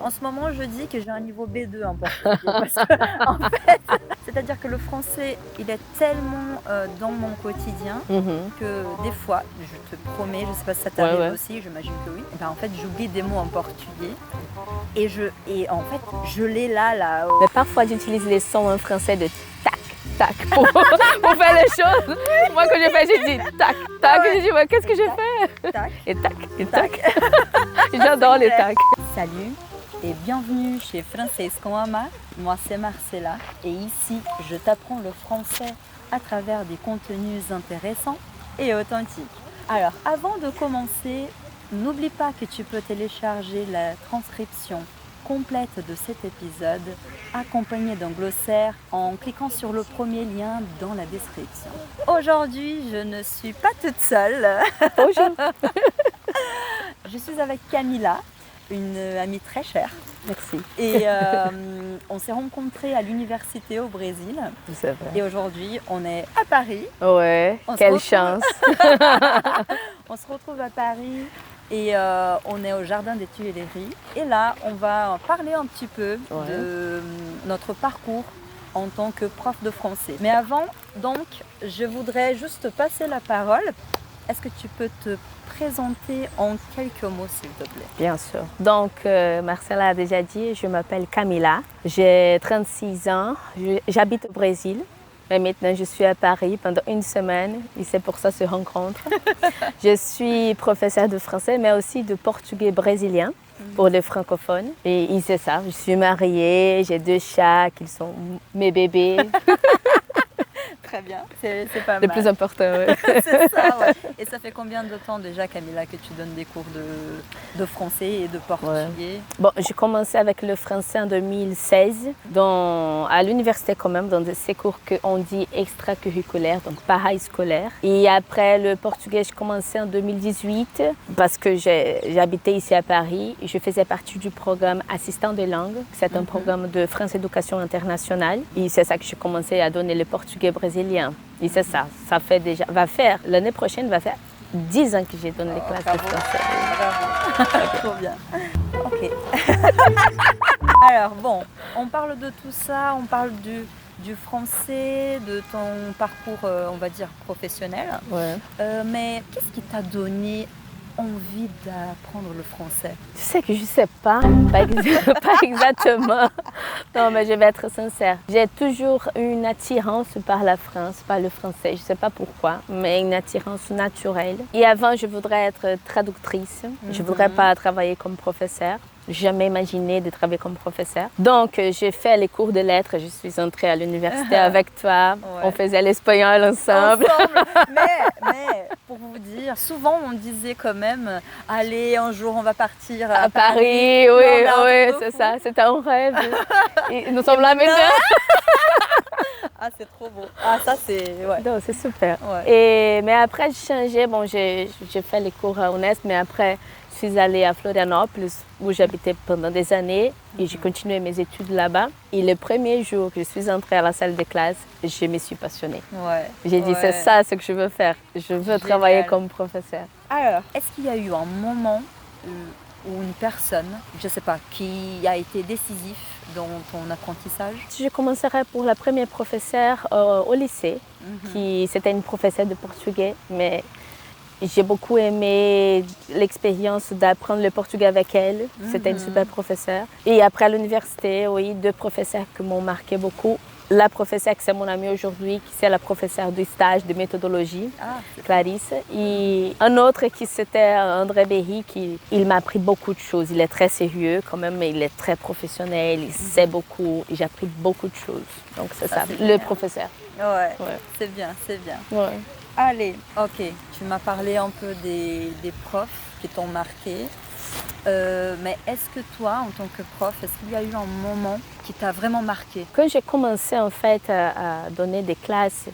En ce moment, je dis que j'ai un niveau B2 en portugais parce que, en fait, c'est-à-dire que le français, il est tellement dans mon quotidien Mhm. que des fois, je te promets, je sais pas si ça Ouais, t'arrive ouais. aussi, j'imagine que oui. En fait, j'oublie des mots en portugais et en fait, je l'ai là. Mais parfois, j'utilise les sons en français de tac, tac pour faire les choses. Moi, quand je fais, je dis tac, tac. Ouais. Et je dis, ouais, qu'est-ce que j'ai fait? Tac, Et tac, et tac. tac. J'adore les tacs. Salut et bienvenue chez Français com Amar. Moi, c'est Marcella et ici, je t'apprends le français à travers des contenus intéressants et authentiques. Alors, avant de commencer, n'oublie pas que tu peux télécharger la transcription complète de cet épisode accompagnée d'un glossaire en cliquant sur le premier lien dans la description. Aujourd'hui, je ne suis pas toute seule. Bonjour. Je suis avec Camilla, une amie très chère. Merci. Et on s'est rencontrés à l'université au Brésil. C'est vrai. Et aujourd'hui, on est à Paris. Ouais, On se quelle retrouve. chance. On se retrouve à Paris et on est au Jardin des Tuileries. Et là, on va parler un petit peu Ouais. de notre parcours en tant que prof de français. Mais avant, donc, je voudrais juste passer la parole. Est-ce que tu peux te présenter en quelques mots, s'il te plaît? Bien sûr. Donc, Marcella a déjà dit, je m'appelle Camilla. J'ai 36 ans. J'habite au Brésil. Mais maintenant, je suis à Paris pendant une semaine et c'est pour ça qu'on se rencontre. Je suis professeure de français, mais aussi de portugais brésilien pour les francophones. Et c'est ça, je suis mariée, j'ai 2 chats qui sont mes bébés. Très bien, c'est pas Le mal. plus important, ouais. C'est ça, ouais. Et ça fait combien de temps déjà, Camilla, que tu donnes des cours de français et de portugais? Bon, j'ai commencé avec le français en 2016 à l'université quand même, dans ces cours qu'on dit extracurriculaires, donc parascolaires. Et après le portugais, j'ai commencé en 2018 parce que j'habitais ici à Paris. Je faisais partie du programme Assistant de langue. C'est un programme de France Éducation Internationale. Et c'est ça que j'ai commencé à donner le portugais brésilien. Et c'est ça, l'année prochaine, va faire 10 ans que j'ai donné les classes de français. Bravo. Trop bien. Ok. Alors bon, on parle de tout ça, on parle du français, de ton parcours, on va dire, professionnel. Ouais. Mais qu'est-ce qui t'a donné envie d'apprendre le français? Tu sais que je ne sais pas, pas exactement. Non, mais je vais être sincère. J'ai toujours eu une attirance par la France, par le français. Je ne sais pas pourquoi, mais une attirance naturelle. Et avant, je voudrais être traductrice. Je ne voudrais pas travailler comme professeur. Jamais imaginé de travailler comme professeur. Donc, j'ai fait les cours de lettres. Je suis entrée à l'université avec toi. Ouais. On faisait l'espagnol ensemble. Mais pour vous dire, souvent on disait quand même, allez, un jour on va partir À Paris, oui, c'est ça. C'était un rêve. Et nous sommes là maintenant. Ah, c'est trop beau. Ah, ça c'est... Ouais. Non, c'est super. Ouais. Mais après, j'ai changé. Bon, j'ai fait les cours à Honest, mais après, je suis allée à Florianópolis, où j'habitais pendant des années. Et j'ai continué mes études là-bas. Et le premier jour que je suis entrée à la salle de classe, je me suis passionnée. Ouais. J'ai dit, c'est ça ce que je veux faire. Je veux travailler comme professeur. Alors, est-ce qu'il y a eu un moment ou une personne, je ne sais pas, qui a été décisif dans ton apprentissage? Je commencerai pour la première professeure au lycée, c'était une professeure de portugais, mais j'ai beaucoup aimé l'expérience d'apprendre le portugais avec elle. C'était une super professeure. Et après à l'université, oui, 2 professeurs qui m'ont marqué beaucoup. La professeure qui c'est mon amie aujourd'hui, qui c'est la professeure du stage de méthodologie, Clarisse. Et un autre qui c'était André Berry, il m'a appris beaucoup de choses. Il est très sérieux quand même, mais il est très professionnel, il sait beaucoup. Et j'ai appris beaucoup de choses. Donc c'est ça, le professeur. Ouais, Ouais. c'est bien, c'est bien. Ouais. Allez, ok, tu m'as parlé un peu des profs qui t'ont marqué. Mais est-ce que toi, en tant que prof, est-ce qu'il y a eu un moment qui t'a vraiment marqué? Quand j'ai commencé en fait à donner des classes,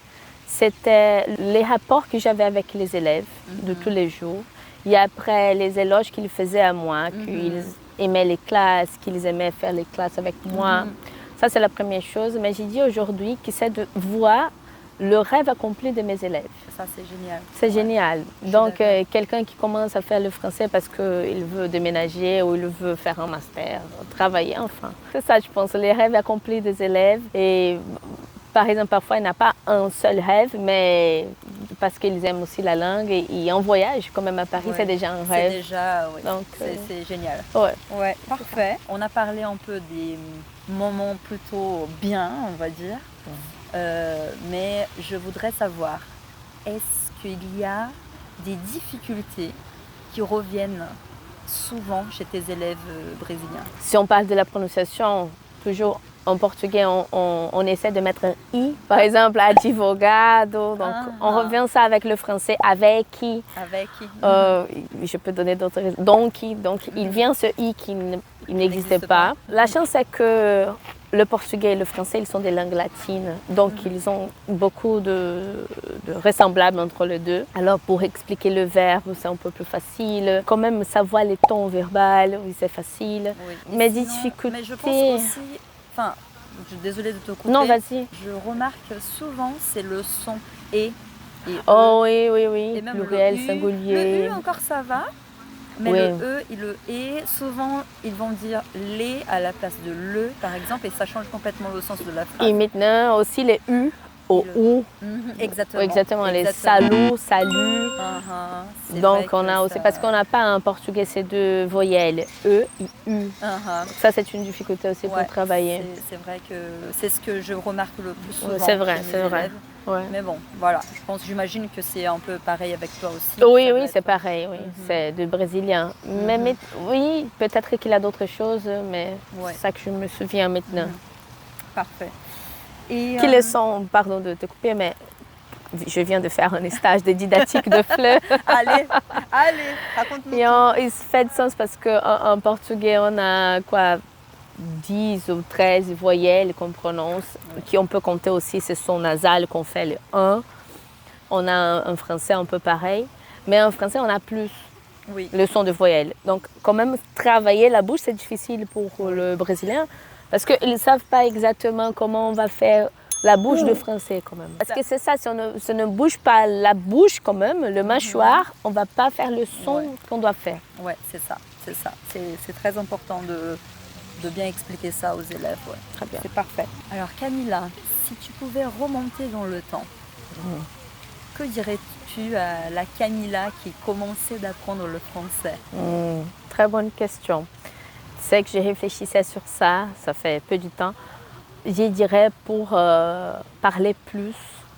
c'était les rapports que j'avais avec les élèves de tous les jours. Et après, les éloges qu'ils faisaient à moi, qu'ils aimaient les classes, qu'ils aimaient faire les classes avec moi. Ça, c'est la première chose. Mais j'ai dit aujourd'hui que c'est de voir le rêve accompli de mes élèves. Ça, c'est génial. C'est génial. Donc, d'accord. quelqu'un qui commence à faire le français parce qu'il veut déménager ou il veut faire un master, travailler, enfin. C'est ça, je pense, les rêves accomplis des élèves. Et par exemple, parfois, il n'a pas un seul rêve, mais parce qu'ils aiment aussi la langue et en voyage, quand même à Paris, Ouais. c'est déjà un C'est rêve. déjà, oui. Donc, C'est génial. ouais. Ouais, parfait. On a parlé un peu des moments plutôt bien, on va dire. Mais je voudrais savoir, est-ce qu'il y a des difficultés qui reviennent souvent chez tes élèves brésiliens? Si on parle de la prononciation, toujours en portugais, on essaie de mettre un i, par exemple, advogado. Donc, on revient ça avec le français, avec qui. Avec qui? Je peux donner d'autres raisons. Donc, il vient ce i qui n'existe pas. La chance, c'est que le portugais et le français, ils sont des langues latines. Donc, ils ont beaucoup de ressemblables entre les deux. Alors, pour expliquer le verbe, c'est un peu plus facile. Quand même, savoir les tons verbaux, oui, c'est facile. Oui. Mais Sinon, des difficultés... Mais je pense aussi, enfin, je suis désolée de te couper. Non, vas-y. Je remarque souvent, c'est le son et Oh oui, oui, oui. et même Pluriel, le U. singulier. Le U encore ça va, mais Oui. le E et le E, souvent ils vont dire les à la place de le par exemple et ça change complètement le sens de la phrase. Et maintenant aussi les U au ou. Exactement. Oui, exactement. Les salut, salut. C'est Donc vrai on a que aussi, ça- parce qu'on n'a pas en portugais ces deux voyelles, E et U. Ça c'est une difficulté aussi Ouais, pour travailler. c'est vrai que c'est ce que je remarque le plus souvent. Ouais, c'est vrai, chez mes c'est vrai. élèves. Ouais. Mais bon, voilà, j'imagine que c'est un peu pareil avec toi aussi. Oui, Ça oui, doit c'est être- pareil, oui. C'est de brésilien. Mais oui, peut-être qu'il a d'autres choses, mais Ouais. c'est ça que je me souviens maintenant. Parfait. Et Qui le sont, pardon de te couper, mais je viens de faire un stage de didactique de fleurs. allez, raconte-nous. Et il se fait de sens parce qu'en portugais, on a quoi 10 ou 13 voyelles qu'on prononce, qui on peut compter aussi ce son nasal qu'on fait le 1. On a un français un peu pareil, mais en français, on a plus Oui. le son de voyelles. Donc, quand même, travailler la bouche, c'est difficile pour le brésilien parce qu'ils ne savent pas exactement comment on va faire la bouche de français quand même. Parce que c'est ça, si on ne bouge pas la bouche quand même, le mâchoire, on ne va pas faire le son qu'on doit faire. Ouais, c'est ça. C'est très important de bien expliquer ça aux élèves. Ouais. Très bien. C'est parfait. Alors Camilla, si tu pouvais remonter dans le temps, que dirais-tu à la Camilla qui commençait d'apprendre le français? Très bonne question. C'est que je réfléchissais sur ça, ça fait peu de temps. Je dirais pour parler plus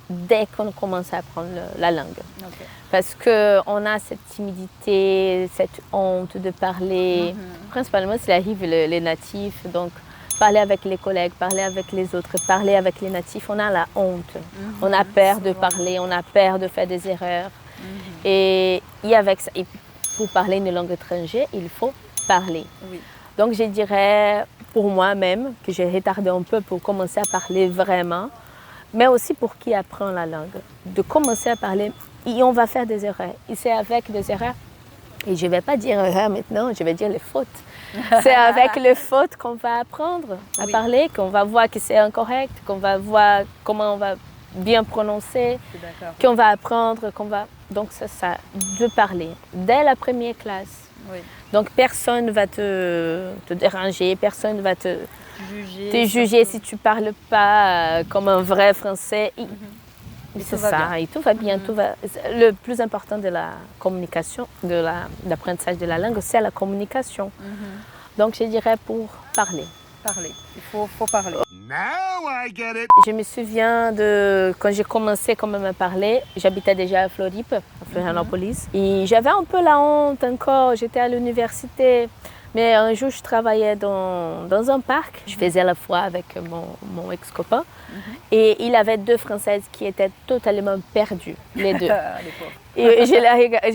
dès qu'on commence à apprendre la langue. Okay. Parce qu'on a cette timidité, cette honte de parler, principalement s'il arrive les natifs. Donc, parler avec les collègues, parler avec les autres, parler avec les natifs, on a la honte. On a peur de parler, on a peur de faire des erreurs. Et avec ça, et pour parler une langue étrangère, il faut parler. Oui. Donc, je dirais pour moi-même que j'ai retardé un peu pour commencer à parler vraiment, mais aussi pour qui apprend la langue, de commencer à parler. Et on va faire des erreurs. Et c'est avec des erreurs, et je ne vais pas dire erreurs maintenant, je vais dire les fautes. C'est avec les fautes qu'on va apprendre à parler, qu'on va voir que c'est incorrect, qu'on va voir comment on va bien prononcer, qu'on va apprendre, Donc c'est ça, de parler dès la première classe. Oui. Donc personne ne va te déranger, personne ne va te juger si tu ne parles pas comme un vrai français. C'est ça, et tout va bien. Le plus important de la communication, de l'apprentissage de la langue, c'est la communication. Donc je dirais pour parler. Parler, il faut parler. Now I get it. Je me souviens de quand j'ai commencé quand même à parler, j'habitais déjà à Floripa, à Florianopolis. Et j'avais un peu la honte encore, j'étais à l'université. Mais un jour, je travaillais dans un parc. Je faisais à la fois avec mon ex-copain. Et il avait deux Françaises qui étaient totalement perdues, les deux. Et je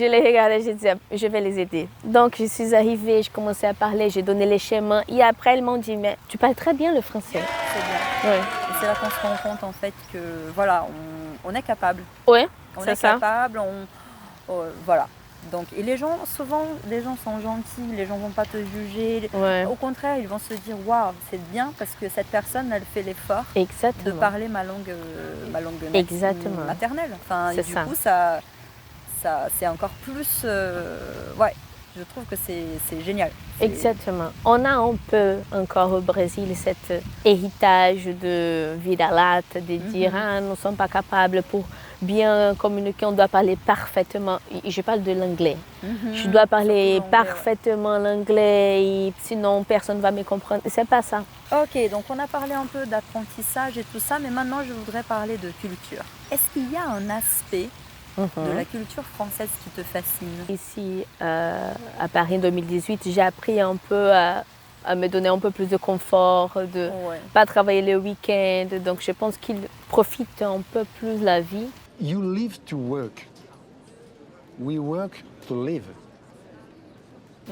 les regardais, je disais, je vais les aider. Donc, je suis arrivée, je commençais à parler, j'ai donné les chemins. Et après, elles m'ont dit, mais tu parles très bien le français. C'est bien. Oui. Et c'est là qu'on se rend compte, en fait, que voilà, on est capable. Oui, On c'est est ça. capable, voilà. Donc, et les gens, souvent, les gens sont gentils, les gens vont pas te juger. Ouais. Au contraire, ils vont se dire waouh, c'est bien parce que cette personne, elle fait l'effort de Exactement. parler ma langue Exactement. maternelle. Enfin, et C'est du ça. coup, ça c'est encore plus. Ouais, je trouve que c'est génial. Exactement. On a un peu encore au Brésil cet héritage de vira-lata, de dire ah, nous ne sommes pas capables pour bien communiquer, on doit parler parfaitement. Je parle de l'anglais. Je dois parler Surtout l'anglais, parfaitement l'anglais, et sinon personne ne va me comprendre. C'est pas ça. Ok, donc on a parlé un peu d'apprentissage et tout ça, mais maintenant je voudrais parler de culture. Est-ce qu'il y a un aspect de la culture française qui te fascine? Ici, à Paris en 2018, j'ai appris un peu à me donner un peu plus de confort, de Ouais. pas travailler le week-end. Donc je pense qu'ils profitent un peu plus de la vie. You live to work. We work to live.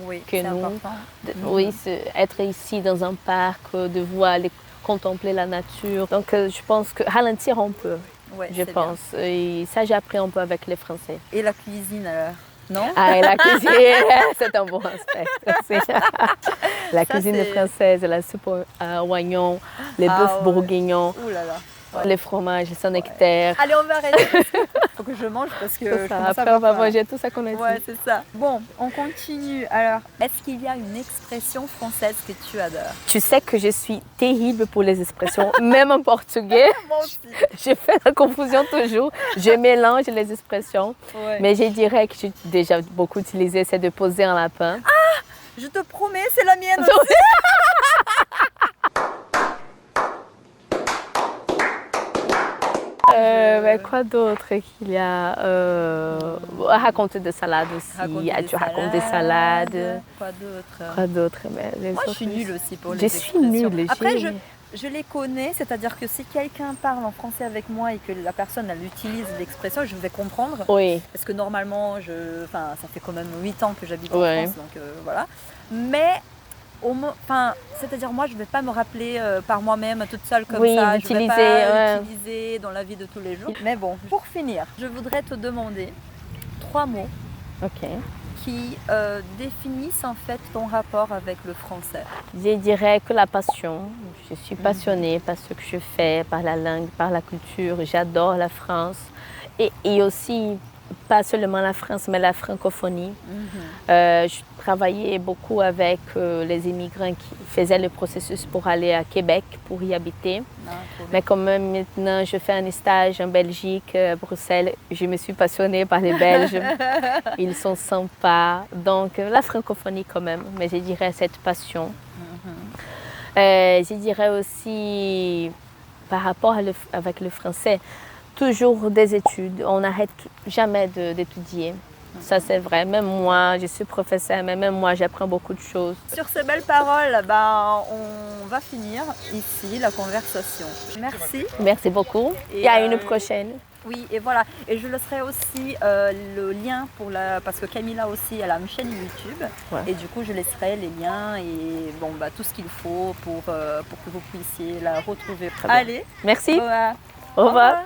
Oui, Que c'est nous, important. Oui, être ici dans un parc, de voir, contempler la nature. Donc je pense que ralentir un peu, Ouais, je c'est pense. Et ça, j'ai appris un peu avec les Français. bien. Et la cuisine alors? Non? Ah, et la cuisine, c'est un bon aspect aussi. La cuisine c'est- française, la soupe à oignons, les Ah, bœufs ouais. bourguignons, Ouh là là. Ouais. les fromages, Saint-Nectaire. Allez, on va arrêter. Il faut que je mange parce que Tout je ça. commence à Après, on va avoir faim. manger tout ça qu'on a dit. Ouais, c'est ça. Bon, on continue. Alors, est-ce qu'il y a une expression française que tu adores? Tu sais que je suis terrible pour les expressions, même en portugais. Moi aussi. Je fais la confusion toujours. Je mélange les expressions. Ouais. Mais je dirais que j'ai déjà beaucoup utilisé, c'est de poser un lapin. Je te promets, c'est la mienne aussi. Quoi d'autre qu'il y a raconter des salades aussi. Tu racontes des salades. Quoi d'autre? Quoi d'autre? Mais les Moi, je autres, suis nulle aussi pour les Je suis expressions. nulle. Après, je les connais, c'est-à-dire que si quelqu'un parle en français avec moi et que la personne elle utilise l'expression, je vais comprendre. Oui, Parce que normalement, ça fait quand même 8 ans que j'habite en Ouais. France, donc voilà. Mais, c'est-à-dire moi, je ne vais pas me rappeler par moi-même toute seule comme Oui, ça. Je ne vais d'utiliser, pas ouais. utiliser dans la vie de tous les jours. Mais bon, pour finir, je voudrais te demander 3 mots ok. qui définissent en fait ton rapport avec le français. Je dirais que la passion. Je suis passionnée par ce que je fais, par la langue, par la culture. J'adore la France. Et aussi, pas seulement la France, mais la francophonie. Je travaillais beaucoup avec les immigrants qui faisaient le processus pour aller à Québec, pour y habiter. Ah, trop bien. Mais quand même, maintenant, je fais un stage en Belgique, à Bruxelles. Je me suis passionnée par les Belges. Ils sont sympas. Donc, la francophonie quand même. Mais je dirais cette passion. Je dirais aussi, par rapport avec le français, toujours des études. On n'arrête jamais d'étudier. Ça, c'est vrai. Même moi, je suis professeure, mais même moi, j'apprends beaucoup de choses. Sur ces belles paroles, on va finir ici la conversation. Merci. Merci beaucoup. Et à une prochaine. Oui, et voilà. Et je laisserai aussi le lien parce que Camilla aussi, elle a une chaîne YouTube. Ouais. Et du coup, je laisserai les liens et tout ce qu'il faut pour que vous puissiez la retrouver. bien. Allez. Merci. Au revoir. Au revoir.